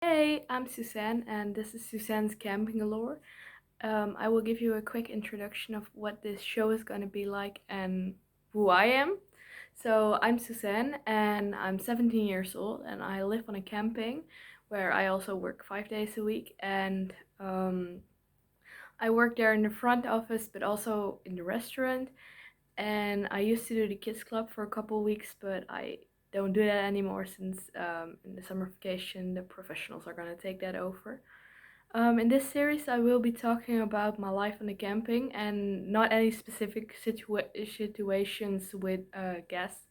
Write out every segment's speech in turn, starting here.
Hey, I'm Suzanne, and this is Suzanne's Camping Galore. I will give you a quick introduction of what this show is going to be like and who I am. So, I'm Suzanne, and I'm 17 years old, and I live on a camping where I also work 5 days a week. And I work there in the front office, but also in the restaurant. And I used to do the kids club for a couple weeks, but I don't do that anymore since in the summer vacation the professionals are gonna take that over. In this series, I will be talking about my life on the camping and not any specific situations with guests,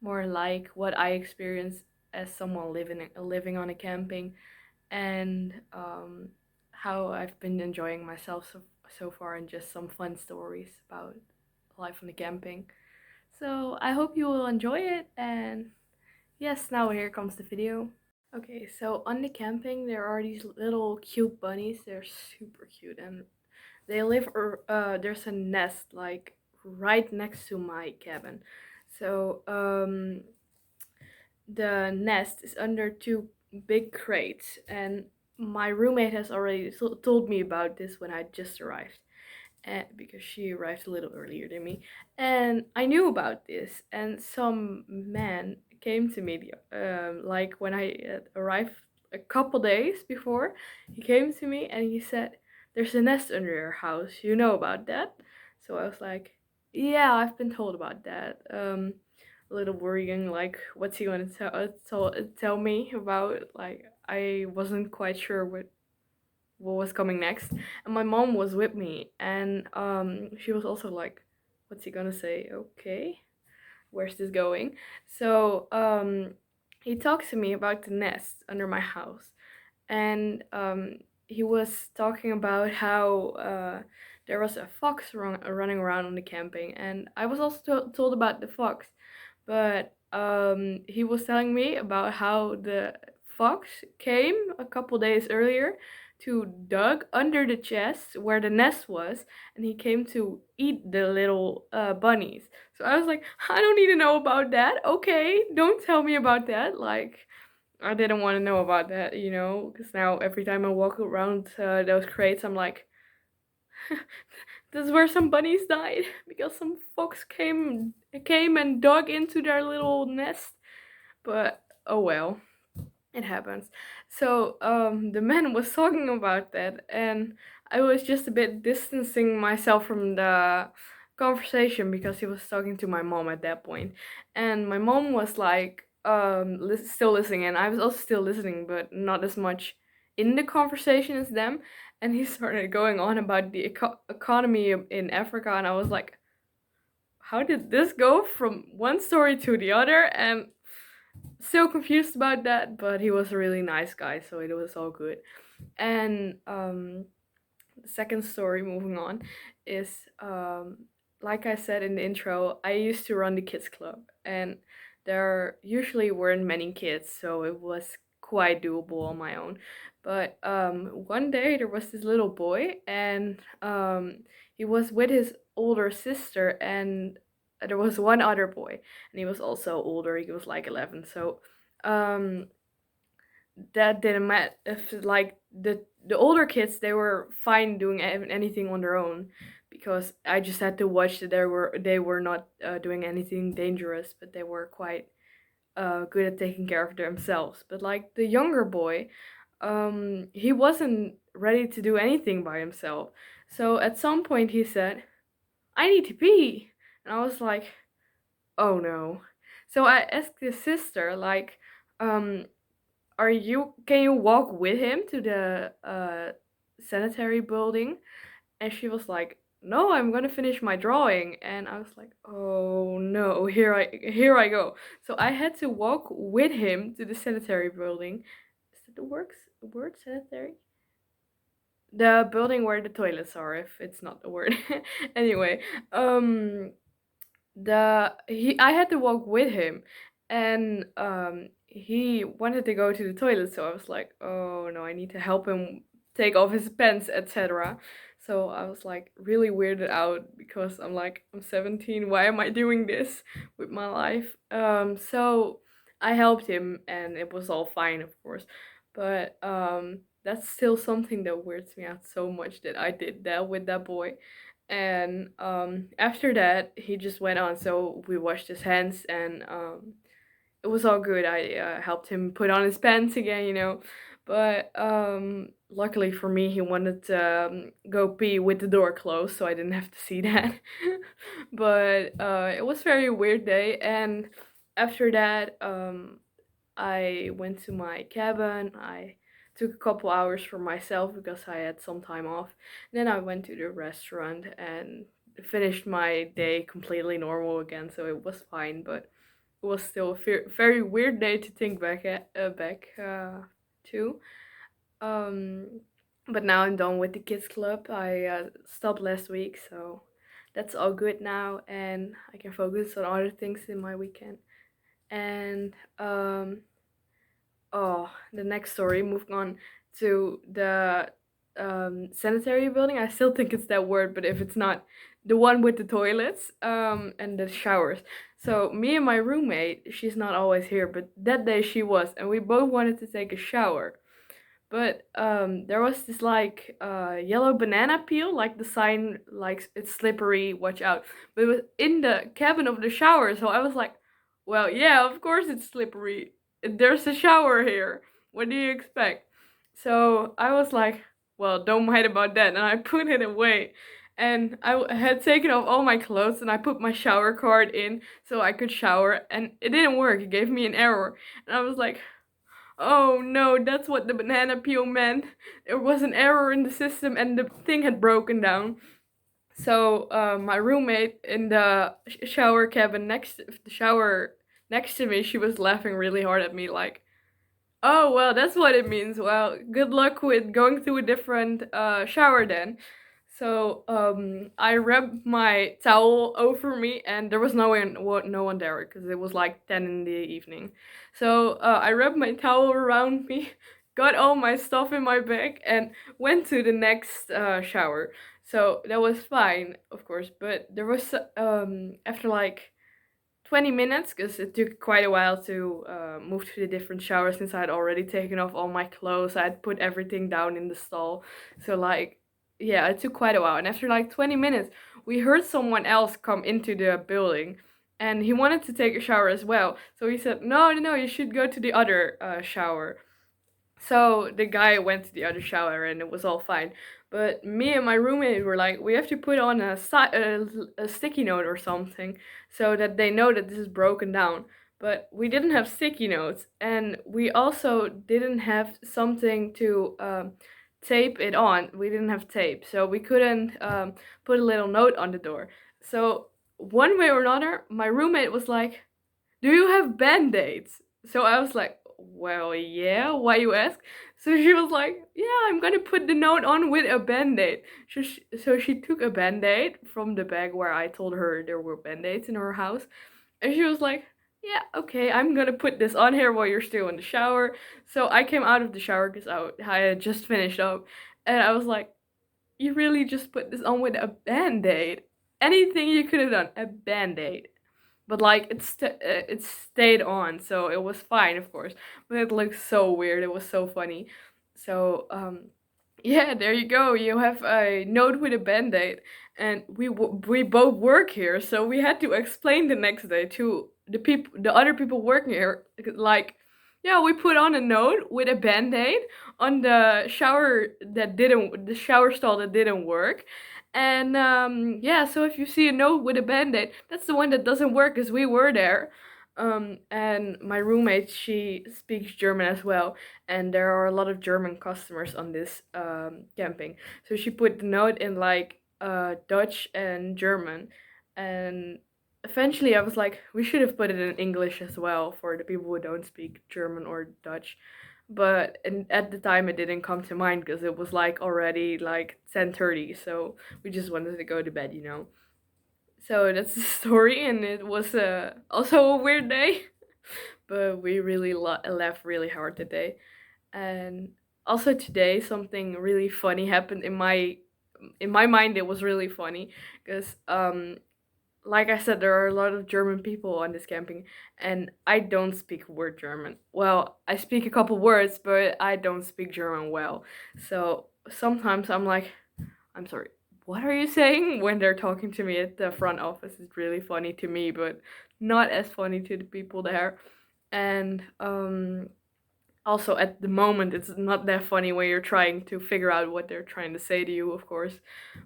more like what I experienced as someone living on a camping and how I've been enjoying myself so far and just some fun stories about life on the camping. So I hope you will enjoy it, and yes, now here comes the video. Okay, so on the camping there are these little cute bunnies. They're super cute, and they live there's a nest like right next to my cabin. So the nest is under two big crates, and my roommate has already told me about this when I just arrived, because she arrived a little earlier than me, and I knew about this. And some man came to me, like when I arrived a couple days before. He came to me and he said, "There's a nest under your house. You know about that?" So I was like, "Yeah, I've been told about that." A little worrying, like, what's he gonna tell me about? Like, I wasn't quite sure what was coming next. And my mom was with me, and she was also like, "What's he gonna say? Okay, where's this going?" So he talked to me about the nest under my house, and he was talking about how there was a fox running around on the camping, and I was also told about the fox, but he was telling me about how the fox came a couple days earlier to dug under the chest where the nest was, and he came to eat the little bunnies. So I was like, I don't need to know about that. Okay, don't tell me about that. Like, I didn't want to know about that, because now every time I walk around those crates, I'm like, this is where some bunnies died because some fox came and dug into their little nest. But oh well, it happens. So the man was talking about that, and I was just a bit distancing myself from the conversation because he was talking to my mom at that point, and my mom was like still listening, and I was also still listening, but not as much in the conversation as them. And he started going on about the economy in Africa, and I was like, how did this go from one story to the other? And so confused about that, but he was a really nice guy, so it was all good. And the second story, moving on, is like I said in the intro, I used to run the kids club, and there usually weren't many kids, so it was quite doable on my own. But one day there was this little boy, and he was with his older sister, and there was one other boy, and he was also older. He was like 11, so um that didn't matter. If like the older kids, they were fine doing anything on their own, because I just had to watch that they were not doing anything dangerous, but they were quite good at taking care of themselves. But like the younger boy, he wasn't ready to do anything by himself. So at some point he said, "I need to pee," and I was like, "Oh no." So I asked his sister, like, um can you walk with him to the sanitary building? And she was like, "No, I'm gonna finish my drawing." And I was like, "Oh no, here I go." So I had to walk with him to the sanitary building. Is that the word sanitary? The building where the toilets are, if it's not the word. Anyway, um the he I had to walk with him, and he wanted to go to the toilet, so I was like, "Oh no, I need to help him take off his pants, etc." So I was like really weirded out because I'm like, I'm 17, why am I doing this with my life? So I helped him, and it was all fine, of course. But that's still something that weirds me out so much that I did that with that boy. And after that, he just went on. So we washed his hands, and it was all good. I helped him put on his pants again, you know. But luckily for me, he wanted to go pee with the door closed, so I didn't have to see that. But it was a very weird day, and after that, I went to my cabin. I took a couple hours for myself because I had some time off. Then I went to the restaurant and finished my day completely normal again, so it was fine. But it was still a very weird day to think back to. Um, but now I'm done with the kids club. I stopped last week, so that's all good now, and I can focus on other things in my weekend. And oh, the next story, moving on to the sanitary building. I still think it's that word, but if it's not, the one with the toilets and the showers. So me and my roommate, she's not always here, but that day she was, and we both wanted to take a shower. But there was this like yellow banana peel, like the sign, like it's slippery, watch out. But it was in the cabin of the shower, so I was like, well, yeah, of course it's slippery. There's a shower here. What do you expect? So I was like, well, don't mind about that, and I put it away. And had taken off all my clothes, and I put my shower card in so I could shower, and it didn't work. It gave me an error, and I was like, oh no, that's what the banana peel meant. There was an error in the system and the thing had broken down. So my roommate in the shower cabin the shower next to me, she was laughing really hard at me, like, oh, well, that's what it means. Well, good luck with going through a different shower then. So I rubbed my towel over me, and there was no one there because it was like 10 in the evening. So I rubbed my towel around me, got all my stuff in my bag, and went to the next shower. So that was fine, of course, but there was after like 20 minutes because it took quite a while to move to the different showers since I had already taken off all my clothes. I had put everything down in the stall. So, like, yeah, it took quite a while. And after like 20 minutes, we heard someone else come into the building and he wanted to take a shower as well. So he said, no, no, no, you should go to the other shower. So the guy went to the other shower and it was all fine. But me and my roommate were like, we have to put on a sticky note or something so that they know that this is broken down. But we didn't have sticky notes, and we also didn't have something to tape it on. We didn't have tape, so we couldn't put a little note on the door. So one way or another, my roommate was like, do you have band-aids? So I was like, well, yeah, why you ask? So she was like, yeah, I'm gonna put the note on with a band-aid. So she took a band-aid from the bag where I told her there were band-aids in her house. And she was like, yeah, okay, I'm gonna put this on here while you're still in the shower. So I came out of the shower because I had just finished up. And I was like, you really just put this on with a band-aid? Anything you could have done, a band-aid. But like it stayed on, so it was fine, of course. But it looked so weird. It was so funny. So yeah, there you go. You have a note with a band-aid, and we both work here, so we had to explain the next day to the other people working here, like, yeah, we put on a note with a band-aid on the shower stall that didn't work. And yeah, so if you see a note with a band-aid, that's the one that doesn't work because we were there. And my roommate, she speaks German as well, and there are a lot of German customers on this camping. So she put the note in like Dutch and German, and eventually I was like, we should have put it in English as well for the people who don't speak German or Dutch. But at the time it didn't come to mind because it was like already like 10:30, so we just wanted to go to bed, you know. So that's the story, and it was also a weird day, but we really laughed really hard today. And also today something really funny happened in my mind. It was really funny because like I said, there are a lot of German people on this camping, and I don't speak a word German. Well, I speak a couple words, but I don't speak German well. So sometimes I'm like, I'm sorry, what are you saying when they're talking to me at the front office? It's really funny to me, but not as funny to the people there. And also at the moment, it's not that funny when you're trying to figure out what they're trying to say to you, of course.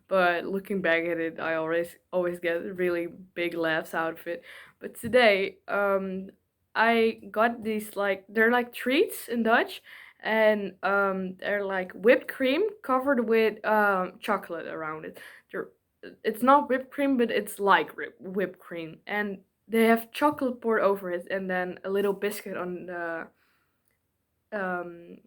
But looking back at it, I always get really big laughs out of it. But today, I got these, like, they're like treats in Dutch, and they're like whipped cream covered with chocolate around it. They're, it's not whipped cream, but it's like whipped cream, and they have chocolate poured over it, and then a little biscuit um,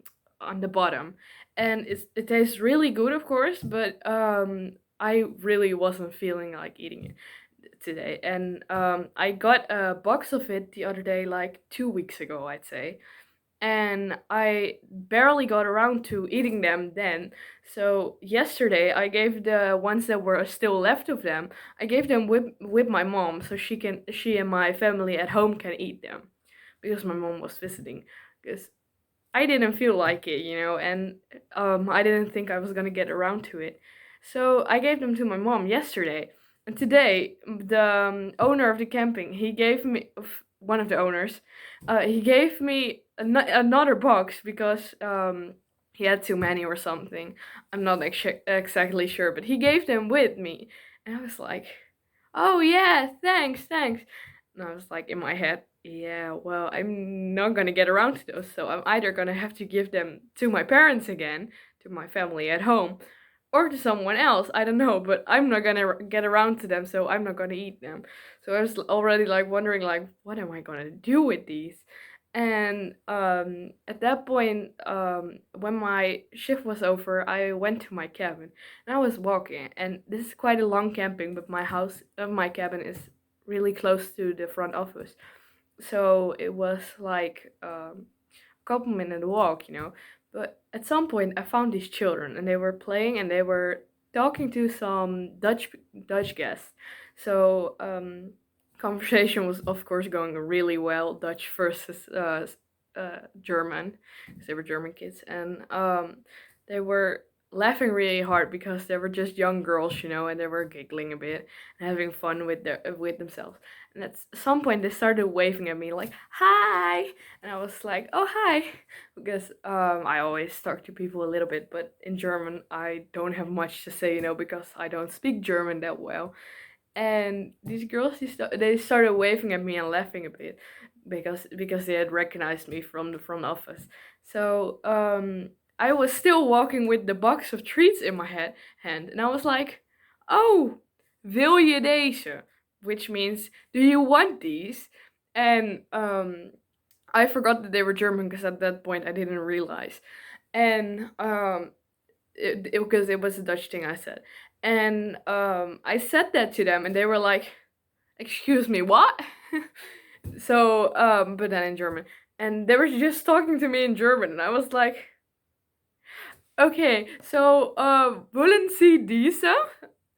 on the bottom, and it tastes really good, of course. But I really wasn't feeling like eating it today, and I got a box of it the other day, like 2 weeks ago, I'd say, and I barely got around to eating them then. So yesterday I gave the ones that were still left of them. I gave them with my mom so she and my family at home can eat them because my mom was visiting. Because I didn't feel like it, and I didn't think I was gonna get around to it. So I gave them to my mom yesterday, and today the owner of the camping, he gave me one of the owners, he gave me another box because he had too many or something. I'm not exactly sure, but he gave them with me, and I was like, "Oh yeah, thanks, thanks." And I was like in my head, yeah, well, I'm not gonna get around to those, so I'm either gonna have to give them to my parents again, to my family at home, or to someone else. I don't know, but I'm not gonna get around to them, so I'm not gonna eat them. So I was already like wondering, like, what am I gonna do with these? And at that point, when my shift was over, I went to my cabin and I was walking. And this is quite a long camping, but my cabin is really close to the front office, so it was like a couple minute walk. But at some point, I found these children, and they were playing, and they were talking to some Dutch guests. So conversation was, of course, going really well, Dutch versus German, because they were German kids, and they were laughing really hard because they were just young girls, and they were giggling a bit and having fun with themselves. And at some point, they started waving at me like "Hi," and I was like, "Oh, hi," because I always talk to people a little bit, but in German I don't have much to say, because I don't speak German that well. And these girls, they started waving at me and laughing a bit because they had recognized me from the front office. So I was still walking with the box of treats in my hand, and I was like, "Oh, wil je deze?" Which means, "Do you want these?" And I forgot that they were German because at that point I didn't realize. And because it was a Dutch thing I said. And I said that to them, and they were like, "Excuse me, what?" So, but then in German. And they were just talking to me in German, and I was like, "Okay, so, wollen Sie diese?"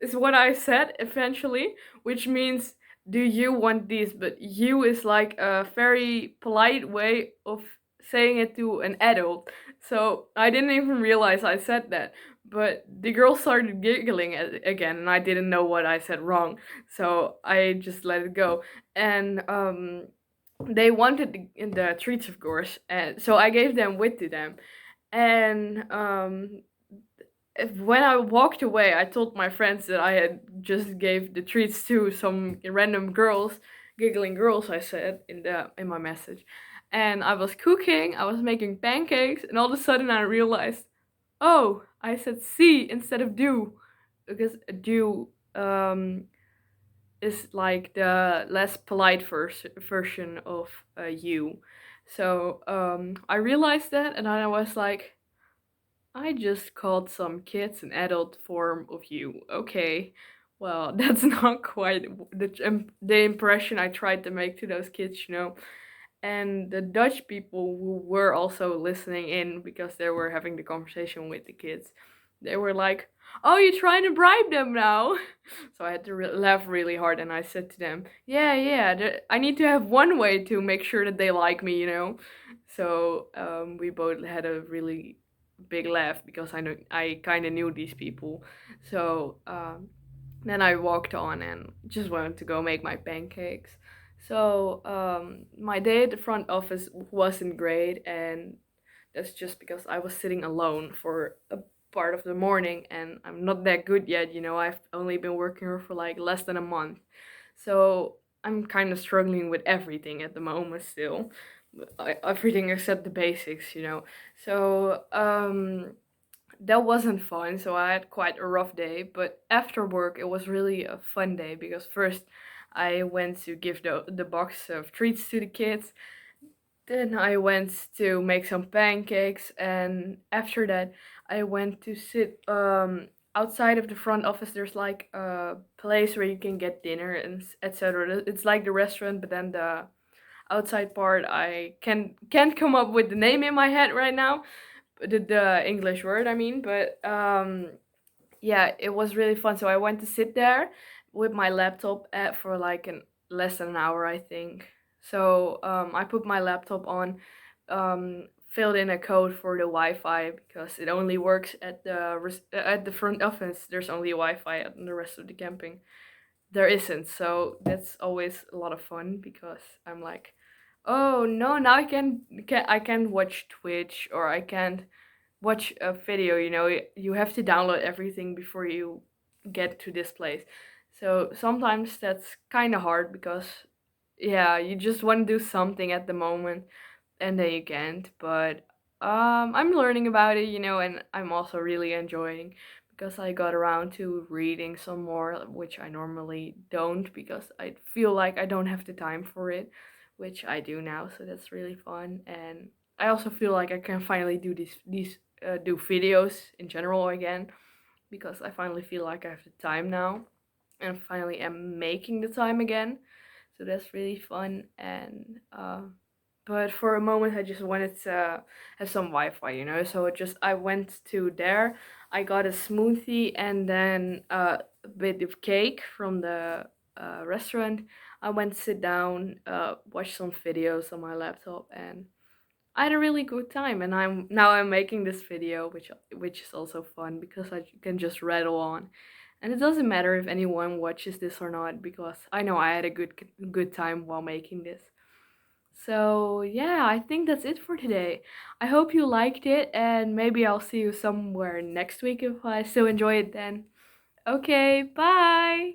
is what I said eventually, which means, "Do you want these?" But "you" is like a very polite way of saying it to an adult. So I didn't even realize I said that. But the girl started giggling again, and I didn't know what I said wrong. So I just let it go. And they wanted the treats, of course. And so I gave them with to them. And when I walked away, I told my friends that I had just gave the treats to some random girls, giggling girls. I said in my message, and I was cooking. I was making pancakes, and all of a sudden I realized, oh, I said "see" instead of "do," because "do" is like the less polite version of "you." So I realized that, and I was like, I just called some kids an adult form of you. Okay. Well, that's not quite the impression I tried to make to those kids. And the Dutch people who were also listening in because they were having the conversation with the kids, they were like, "Oh, you're trying to bribe them now?" So I had to laugh really hard, and I said to them, "Yeah, yeah, I need to have one way to make sure that they like me, you know." So we both had a really big laugh because I kind of knew these people. So then I walked on and just wanted to go make my pancakes. So my day at the front office wasn't great, and that's just because I was sitting alone for a part of the morning and I'm not that good yet, you know. I've only been working here for like less than a month. So I'm kind of struggling with everything at the moment still. Everything except the basics, you know. So that wasn't fun. So I had quite a rough day. But after work, it was really a fun day because first I went to give the box of treats to the kids. Then I went to make some pancakes, and after that, I went to sit outside of the front office. There's like a place where you can get dinner and etc. It's like the restaurant, but then the outside part I can't come up with the name in my head right now, the English word I mean, but yeah, it was really fun. So I went to sit there with my laptop for like less than an hour, I think. So I put my laptop on, filled in a code for the Wi-Fi because it only works at at the front office. There's only Wi-Fi, and the rest of the camping there isn't. So that's always a lot of fun because I'm like, oh no, now I can't watch Twitch or I can't watch a video, you know. You have to download everything before you get to this place. So sometimes that's kind of hard because yeah, you just want to do something at the moment and then you can't. But I'm learning about it, you know, and I'm also really enjoying because I got around to reading some more, which I normally don't because I feel like I don't have the time for it, which I do now. So that's really fun, and I also feel like I can finally do these do videos in general again because I finally feel like I have the time now and finally am making the time again. So that's really fun. And but for a moment, I just wanted to have some Wi-Fi, you know. So I went to there. I got a smoothie and then a bit of cake from the restaurant. I went to sit down, watch some videos on my laptop, and I had a really good time. And I'm making this video, which is also fun because I can just rattle on. And it doesn't matter if anyone watches this or not because I know I had a good time while making this. So, yeah, I think that's it for today. I hope you liked it and maybe I'll see you somewhere next week if I still enjoy it then. Okay, bye.